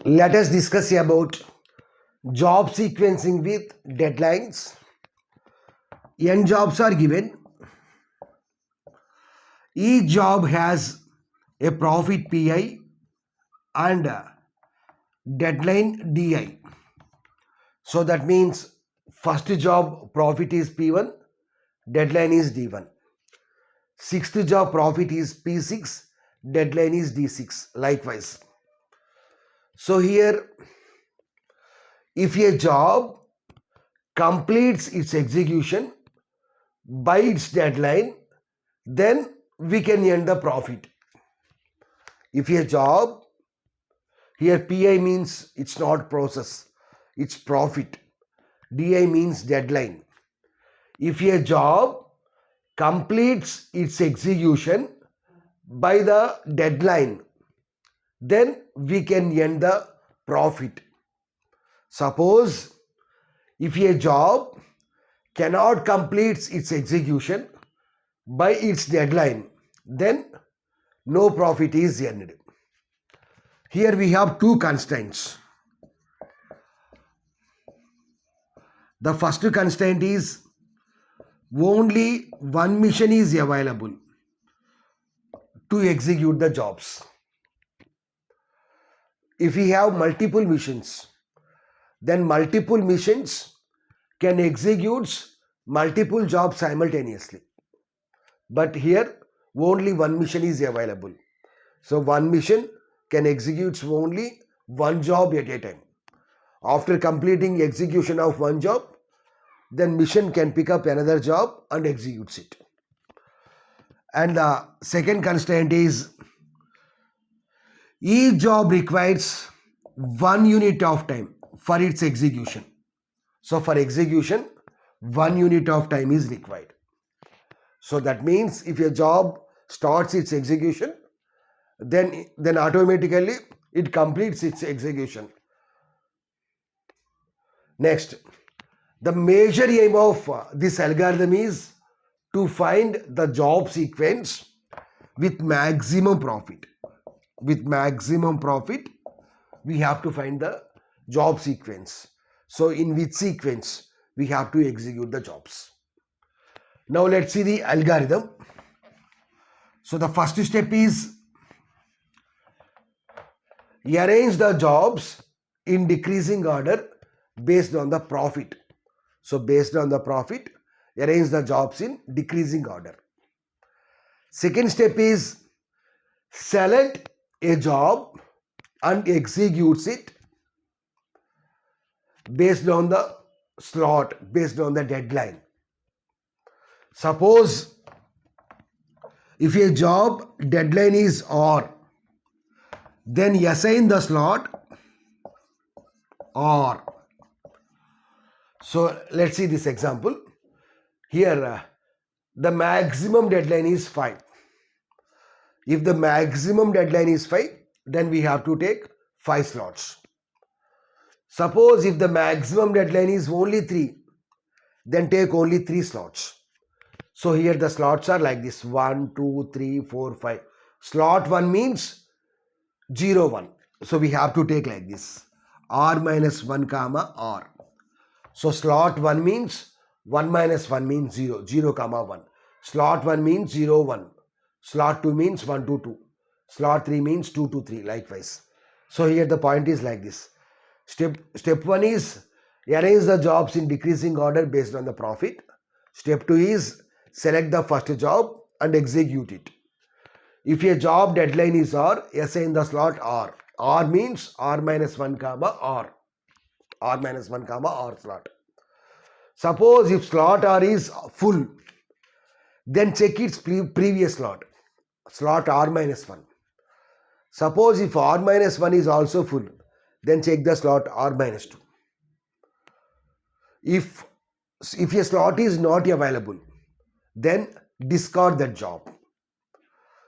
Let us discuss about job sequencing with deadlines. N jobs are given. Each job has a profit PI and a deadline DI. So that means first job profit is P1, deadline is D1. Sixth job profit is P6, deadline is D6. Likewise. So here, if a job completes its execution by its deadline, then we can earn the profit. If a job, here PI means it's not process, it's profit. DI means deadline. If a job completes its execution by the deadline, then we can earn the profit. Suppose if a job cannot complete its execution by its deadline, then no profit is earned. Here we have two constraints. The first constraint is only one mission is available to execute the jobs. If we have multiple missions, then multiple missions can execute multiple jobs simultaneously. But here only one mission is available. So one mission can execute only one job at a time. After completing execution of one job, then mission can pick up another job and executes it. And the second constraint is each job requires 1 unit of time for its execution. So for execution, 1 unit of time is required. So that means if a job starts its execution, then automatically it completes its execution. Next, the major aim of this algorithm is to find the job sequence with maximum profit. With maximum profit, we have to find the job sequence. So in which sequence we have to execute the jobs. Now let's see the algorithm. So the first step is arrange the jobs in decreasing order based on the profit. So based on the profit, arrange the jobs in decreasing order. Second step is select a job and executes it based on the slot, based on the deadline. Suppose if a job deadline is R, then assign the slot R. So let's see this example. Here the maximum deadline is 5. If the maximum deadline is 5, then we have to take 5 slots. Suppose if the maximum deadline is only 3, then take only 3 slots. So here the slots are like this: 1, 2, 3, 4, 5. Slot 1 means 0, 1. So we have to take like this: R minus 1 comma R. So slot 1 means 1 minus 1 means 0, 0 comma 1. Slot 1 means 0, 1. Slot 2 means 1 to 2. Slot 3 means 2 to 3, likewise. So here the point is like this. Step 1 is arrange the jobs in decreasing order based on the profit. Step 2 is select the first job and execute it. If a job deadline is R, assign the slot R. R means R minus 1 comma R. R minus 1 comma R slot. Suppose if slot R is full, then check its previous slot. Slot R minus 1. Suppose if R minus 1 is also full, then check the slot R minus 2. If a slot is not available, then discard that job.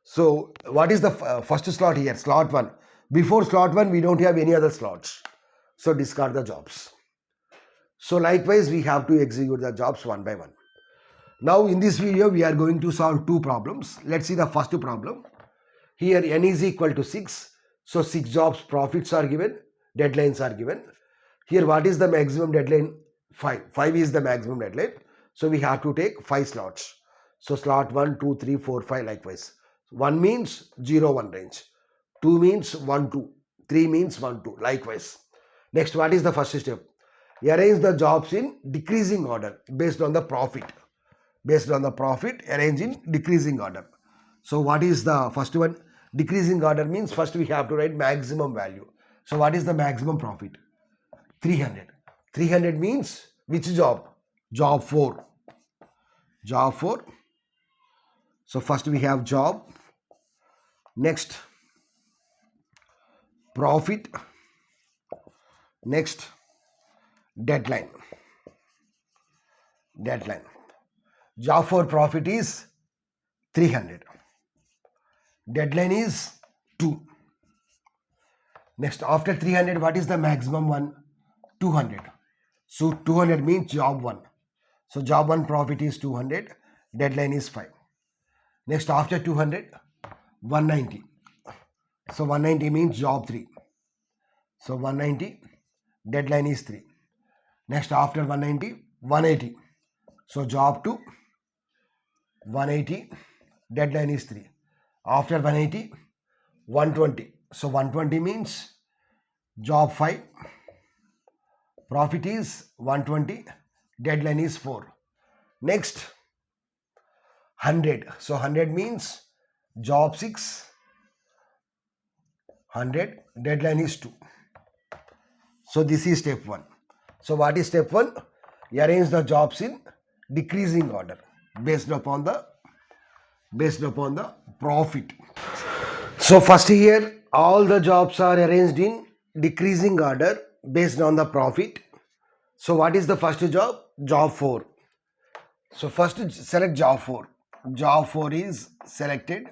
So what is the first slot here? Slot 1. Before slot 1, we don't have any other slots. So discard the jobs. So likewise, we have to execute the jobs one by one. Now in this video, we are going to solve two problems. Let's see the first problem. Here n is equal to 6. So 6 jobs profits are given. deadlines are given. Here what is the maximum deadline? 5. 5 is the maximum deadline. So we have to take 5 slots. So slot 1, 2, 3, 4, 5 likewise. 1 means 0, 1 range. 2 means 1, 2. 3 means 1, 2 likewise. Next, what is the first step? Arrange the jobs in decreasing order based on the profit. Based on the profit, arrange in decreasing order. So what is the first one? Decreasing order means first we have to write maximum value. So what is the maximum profit? 300. 300 means which job? Job 4. Job 4. So first we have job. Next, profit. Next, deadline. Deadline. Job 4 profit is 300. Deadline is 2. Next, after 300, what is the maximum one? 200. So 200 means job 1. So job 1 profit is 200. Deadline is 5. Next, after 200, 190. So 190 means job 3. So 190, deadline is 3. Next, after 190, 180. So job 2, 180, deadline is 3. After 180, 120. So 120 means job 5. Profit is 120. Deadline is 4. Next, 100. So 100 means job 6. 100. Deadline is 2. So this is step 1. So what is step 1? Arrange the jobs in decreasing order based upon the profit. So first here all the jobs are arranged in decreasing order based on the profit. So what is the first job? Job 4. So first select job 4. Job 4 is selected.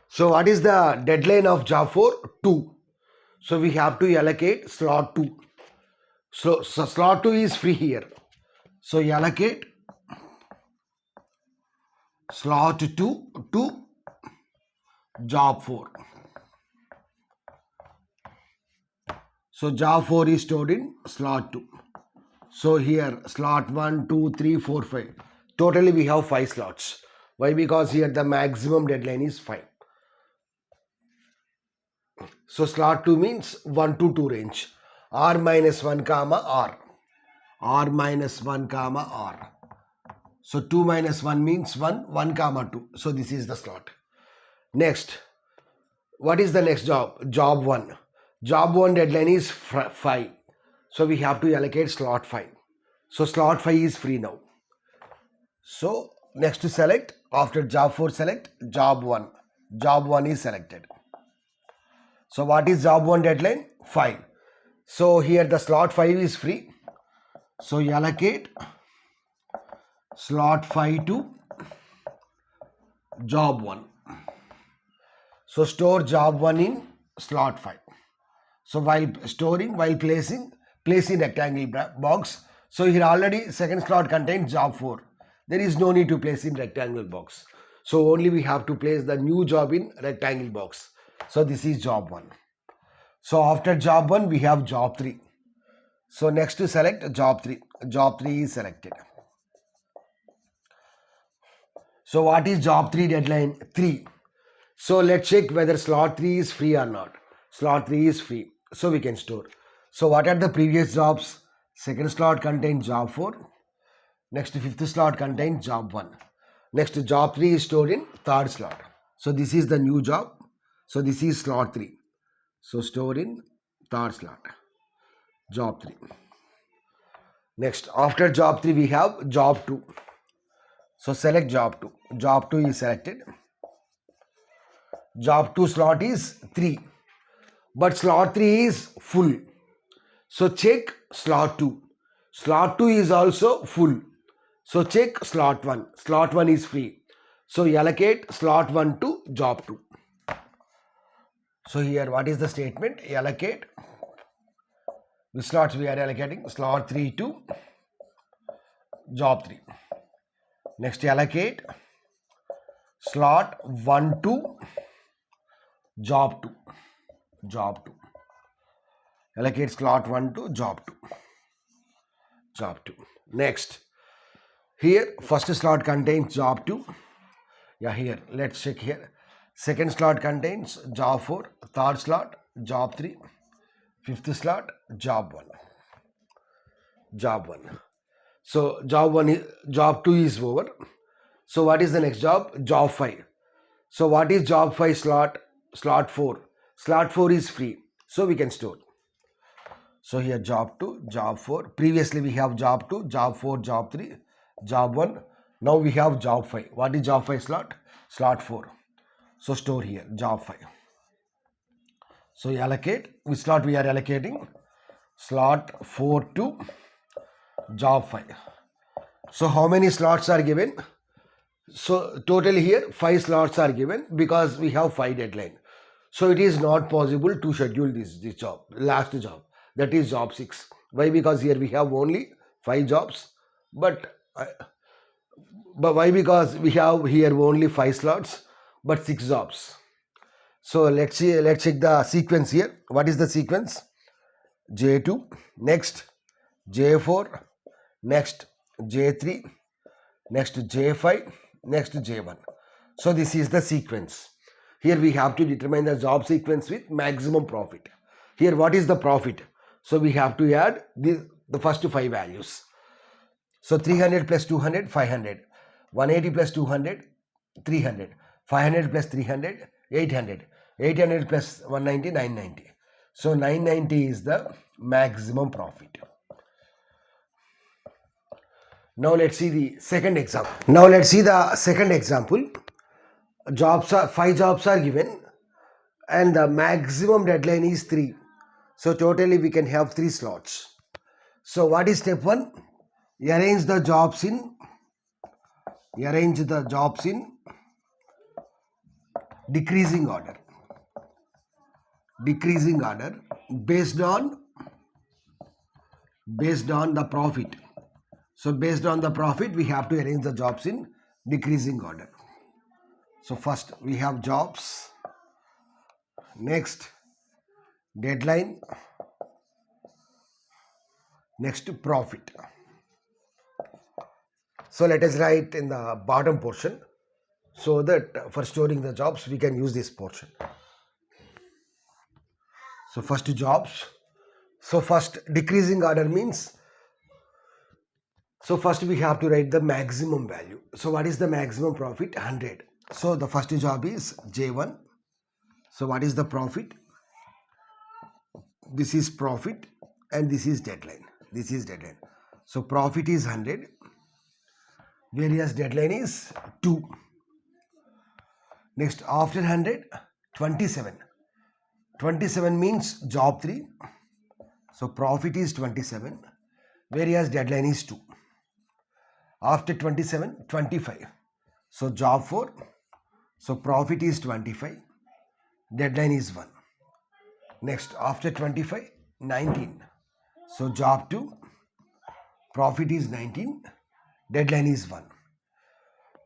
So what is the deadline of job 4? 2. So we have to allocate slot 2. So slot 2 is free here. So allocate slot 2 to job 4. So job 4 is stored in slot 2. So here slot 1, 2, 3, 4, 5. Totally we have 5 slots. Why? Because here the maximum deadline is 5. So slot 2 means 1 to 2 range. R minus 1 comma R. R minus 1 comma R. So 2 minus 1 means 1, 1 comma 2. So this is the slot. Next, what is the next job? Job 1. Job 1 deadline is 5. So we have to allocate slot 5. So slot 5 is free now. So next to select, after job 4 select job 1. Job 1 is selected. So what is job 1 deadline? 5. So here the slot 5 is free. So you allocate slot 5 to job 1. So store job 1 in slot 5. So while storing, while placing, place in rectangle box. So here already second slot contains job 4. There is no need to place in rectangle box. So only we have to place the new job in rectangle box. So this is job 1. So after job 1 we have job 3. So next to select job 3. Job 3 is selected. So what is job 3 deadline? 3. So let's check whether slot 3 is free or not. Slot 3 is free. So we can store. So what are the previous jobs? Second slot contains job 4. Next fifth slot contains job 1. Next job 3 is stored in third slot. So this is the new job. So this is slot 3. So store in third slot. Job 3. Next, after job 3 we have job 2. So select job 2. Job 2 is selected. Job 2 slot is 3. But slot 3 is full. So check slot 2. Slot 2 is also full. So check slot 1. Slot 1 is free. So allocate slot 1 to job 2. So here what is the statement? Allocate. Which slots we are allocating? Slot 3 to job 3. Next allocate slot 1 to job 2, job 2. Allocate slot 1 to job 2, job 2. Next, here first slot contains job 2. Yeah, here let's check here. Second slot contains job 4, third slot job 3, fifth slot job 1, job 1. So job 2 is over. So what is the next job? Job 5. So what is job 5 slot? Slot 4. Slot 4 is free. So we can store. So here job 2, job 4. Previously we have job 2, job 4, job 3, job 1. Now we have job 5. What is job 5 slot? Slot 4. So store here job 5. So you allocate. Which slot we are allocating? Slot 4 to job 5. So how many slots are given? So totally here 5 slots are given because we have 5 deadline. So it is not possible to schedule this job, last job, that is job 6. Why? Because here we have only 5 jobs. But why? Because we have here only 5 slots but 6 jobs. So let's check the sequence here. What is the sequence? J2, next J4, next J3, next J5, next J1. So this is the sequence. Here we have to determine the job sequence with maximum profit. Here what is the profit? So we have to add the first 5 values. So 300 plus 200, 500. 180 plus 200, 300. 500 plus 300, 800. 800 plus 190, 990. So 990 is the maximum profit. Now let's see the second example. Jobs are 5 jobs are given and the maximum deadline is 3. So totally we can have 3 slots. So what is step 1? Arrange the jobs in decreasing order. Based on the profit. So based on the profit we have to arrange the jobs in decreasing order. So first we have jobs, next deadline, next profit. So let us write in the bottom portion so that for storing the jobs we can use this portion. So first jobs. So first decreasing order means, so first we have to write the maximum value. So what is the maximum profit? 100. So the first job is J1. So what is the profit? This is profit and this is deadline. So profit is 100, whereas deadline is 2. Next after 100, 27. 27 means job 3. So profit is 27, whereas deadline is 2. After 27, 25. So job 4. So profit is 25, deadline is 1. Next after 25, 19. So job 2, profit is 19, deadline is 1.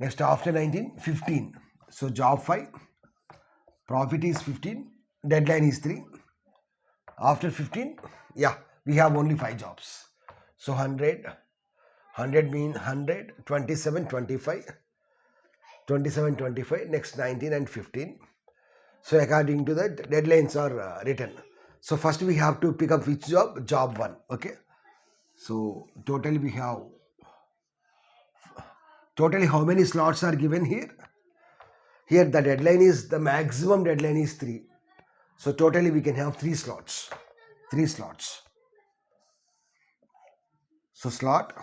Next after 19, 15. So job 5, profit is 15, deadline is 3. After 15, we have only 5 jobs. So 100 means 100, 27, 25, 27, 25, next 19 and 15. So according to the deadlines are written. So first we have to pick up which job? Job 1. Okay. So totally we have, how many slots are given here? Here the deadline is, the maximum deadline is 3. So totally we can have 3 slots. So slot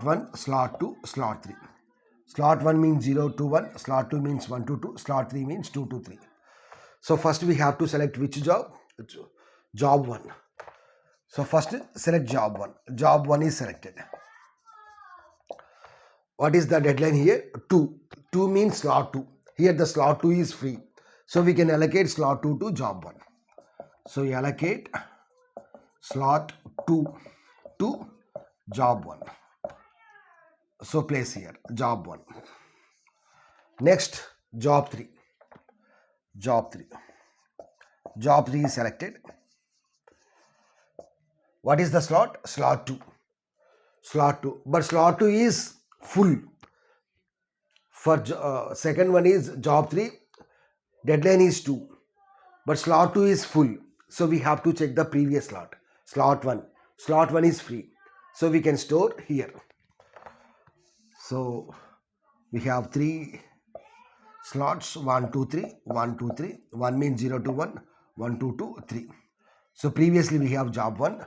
1, slot 2, slot 3. Slot 1 means 0 to 1, slot 2 means 1 to 2, slot 3 means 2 to 3. So first we have to select which job? Job 1. So first select job 1. Job 1 is selected. What is the deadline here? 2. 2 means slot 2. Here the slot 2 is free. So we can allocate slot 2 to job 1. So we allocate slot 2 to job 1. So place here job 1. Next job 3. job 3. Job 3 is selected. What is the slot? Slot 2. Slot 2. But slot 2 is full. For second one is job 3. Deadline is 2. But slot 2 is full. So we have to check the previous slot. Slot 1. Slot 1 is free. So we can store here. So we have 3 slots, 1, 2, 3, 1, 2, 3. 1 means 0 to 1, 1, 2, 2, 3. So previously we have job 1.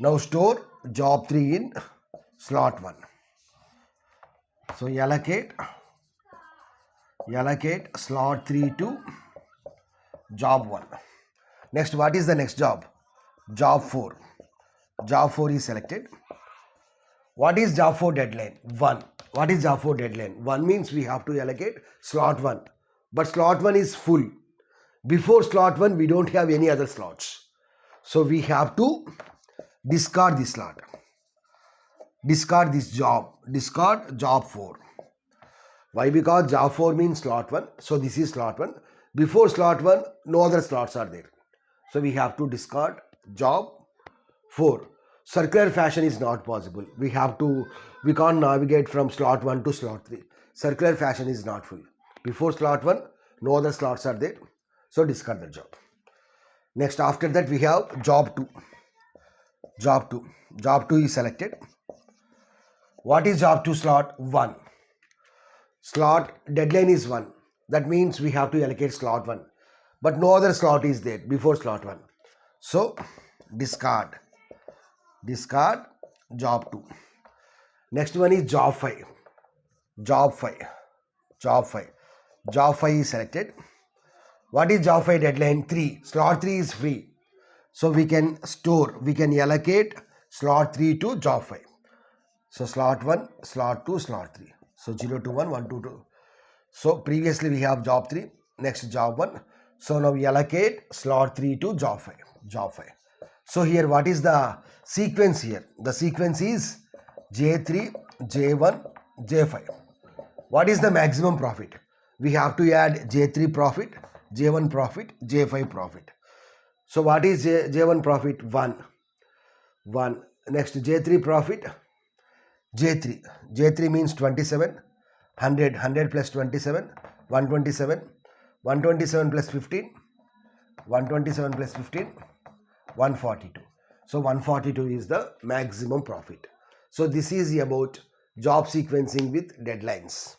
Now store job 3 in slot 1. So allocate slot 3 to job 1. Next, what is the next job? Job 4. Job 4 is selected. What is job 4 deadline? 1. What is job 4 deadline? 1 means we have to allocate slot 1. But slot 1 is full. Before slot 1, we don't have any other slots. So we have to discard this slot. Discard this job. Discard job 4. Why? Because job 4 means slot 1. So this is slot 1. Before slot 1, no other slots are there. So we have to discard job 4. Circular fashion is not possible. We can't navigate from slot 1 to slot 3. Circular fashion is not full. Before slot 1, no other slots are there. So discard the job. Next, after that we have job 2. Job 2. Job 2 is selected. What is job 2 slot? 1. Slot deadline is 1. That means we have to allocate slot 1. But no other slot is there before slot 1. So discard. Discard job 2. Next one is job 5. Job 5. Job 5. Job 5 is selected. What is job 5 deadline? 3. Slot 3 is free. So we can allocate slot 3 to job 5. So slot 1, slot 2, slot 3. So 0 to 1, 1 to 2. So previously we have job 3. Next job 1. So now we allocate slot 3 to job 5. Job 5. So here what is the sequence here? The sequence is J3, J1, J5. What is the maximum profit? We have to add J3 profit, J1 profit, J5 profit. So what is J1 profit? 1. 1. Next J3 profit, J3. J3 means 27, 100 plus 27, 127, 127 plus 15, 127 plus 15, 142. So 142 is the maximum profit. So this is about job sequencing with deadlines.